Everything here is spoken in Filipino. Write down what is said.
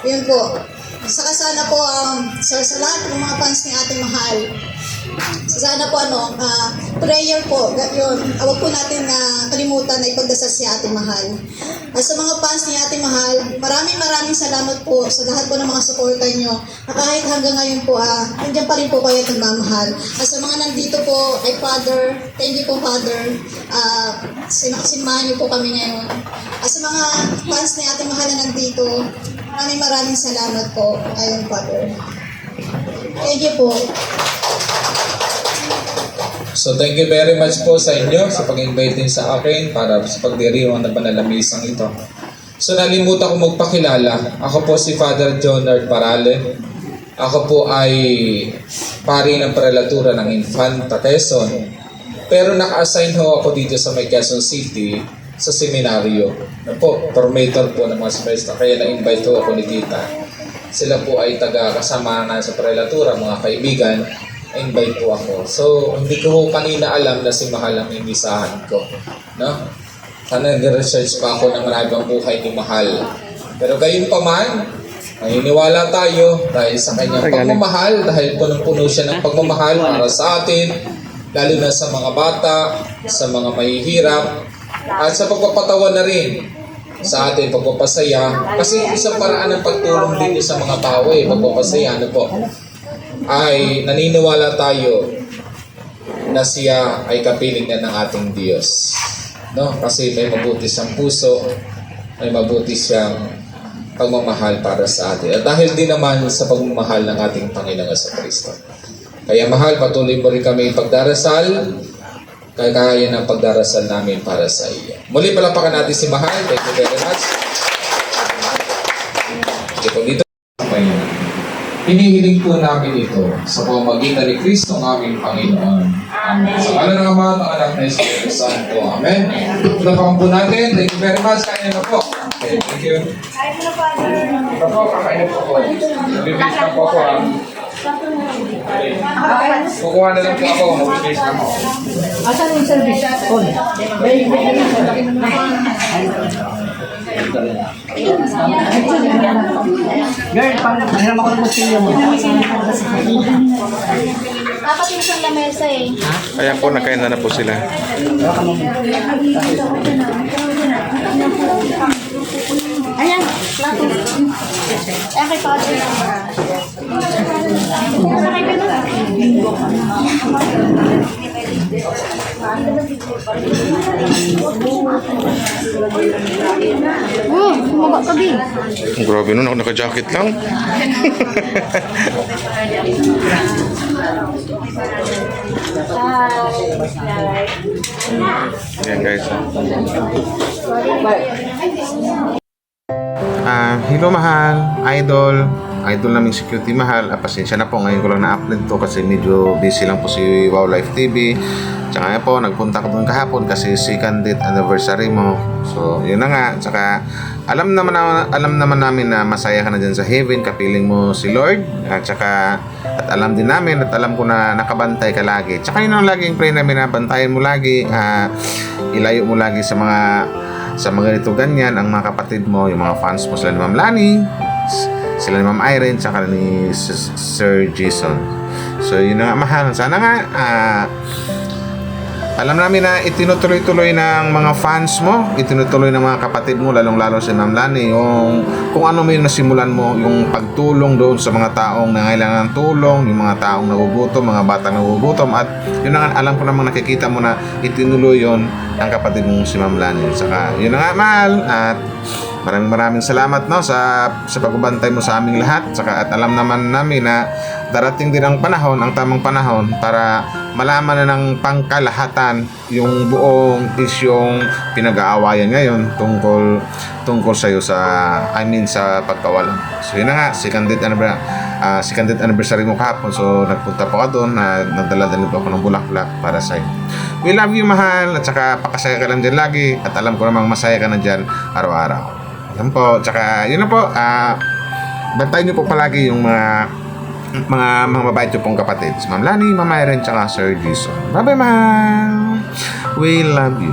Yun po. Saka sana po, sa lahat ng mga fans ni Ate Mahal, sana po prayer po, yun, huwag po natin kalimutan na ipagdasal si Ate Mahal. At sa mga fans ni Ate Mahal, maraming salamat po sa lahat po ng mga suporta nyo. At kahit hanggang ngayon po, nandiyan pa rin po kayo at nagmamahal. At sa mga nandito po, ay Father, thank you po Father. Sinamahan nyo po kami ngayon. At sa mga fans ni Ate Mahal na nandito, maraming salamat po. Ayun Father. Thank you po. So thank you very much po sa inyo sa pag-invite din sa akin para sa pagdiriwang na banalamisang ito. So nalimutan ko magpakilala. Ako po si Father Jonard Parale. Ako po ay pari ng prelatura ng Infanta Quezon. Pero naka-assign ho ako dito sa may Quezon City sa seminaryo. Formator po ng mga semester. Kaya na-invite ho ako ni Tita. Sila po ay taga-kasama na sa prelatura, mga kaibigan. Invite po ako. So, hindi ko kanina alam na si Mahal ang imisahan ko. No? Sana nag-research pa ako ng marami buhay ni Mahal. Pero gayon pa man, naniniwala tayo dahil sa kanyang pagmamahal, dahil punong-puno siya ng pagmamahal para sa atin, lalo na sa mga bata, sa mga mahihirap, at sa pagpapatawa na rin sa atin, pagpapasaya. Kasi isang paraan ng pagtulong din sa mga tao pagpapasaya. Ano po? Ay naniniwala tayo na siya ay kapiling na ng ating Diyos. No? Kasi may mabuti siyang puso, may mabuti siyang pagmamahal para sa atin. At dahil din naman sa pagmamahal ng ating Panginoon sa Kristo. Kaya mahal, patuloy mo rin kami pagdarasal, kagaya ng pagdarasal namin para sa iyo. Muli palapakan natin si Mahal. Thank you very much. Ito dito. Hinihiling po namin ito sa pamamagitan ni Kristo ng aming Panginoon. Amen. Sa ngalan ng Ama, ng Anak na Espiritu Santo. Amen. Palapakan po natin. Thank you very much. Kain na po. Okay, thank you. Kain na, Father. Ito po, kakain na po ako. Bibis na po ako. Kukuha na lang po ako. Mabibis na po. Asan yung service? On. Girl, panghiram ako ng kutsilyo mo. Dapat yung isang lamesa Ayan po, nakain na po sila. Ayan, plato. Ayan kay Father. Bumaba ka, Bing. Grabe nun, ako naka-jacket lang. Ayan guys. Hello Mahal, idol namin security Mahal. Pasensya na po, ngayon ko lang na-upload to kasi medyo busy lang po si Wow Life TV. Tsaka nga po, nagpunta ko doon kahapon kasi second date anniversary mo. So, yun na nga. Tsaka, alam naman namin na masaya ka na dyan sa heaven, kapiling mo si Lord. At tsaka, at alam din namin at alam ko na nakabantay ka lagi. Tsaka yun ang laging pray namin na bantayan mo lagi. Ilayo mo lagi sa mga ganito ganyan, ang mga kapatid mo, yung mga fans mo, sila ni Ma'am Lani, sila ni Ma'am Irene, tsaka ni Sir Jason. So, yun na nga, Mahal. Sana nga, alam namin na itinutuloy-tuloy ng mga fans mo, itinutuloy ng mga kapatid mo, lalong-lalo si Ma'am Lani, yung kung ano may nasimulan mo, yung pagtulong doon sa mga taong nangailangan ng tulong, yung mga taong nagugutom, mga batang nagugutom, at yun na nga, alam ko namang nakikita mo na itinuloy yon ang kapatid mong si Ma'am Lani. Saka, yun na nga, Mahal, at maraming salamat no sa pagbabantay mo sa aming lahat. Saka at alam naman namin na darating din ang panahon, ang tamang panahon para malaman na ng pangkalahatan yung buong isyong pinag-aawayan ngayon tungkol sa iyo sa pagkawala. So yun na nga, second date anniversary mo kahapon. So nagpunta pa ka doon, nagdala-dala pa ako ng bulaklak para sa iyo. We love you, Mahal, at saka pakasaya ka lang dyan lagi, at alam ko namang masaya ka na dyan araw-araw. Yan po, tsaka yun na po, bantayan nyo po palagi yung mga mabait nyo pong kapatid, si Ma'am Lani, Ma'am Irene, tsaka Sir Jason. Bye bye, Mahal, we love you.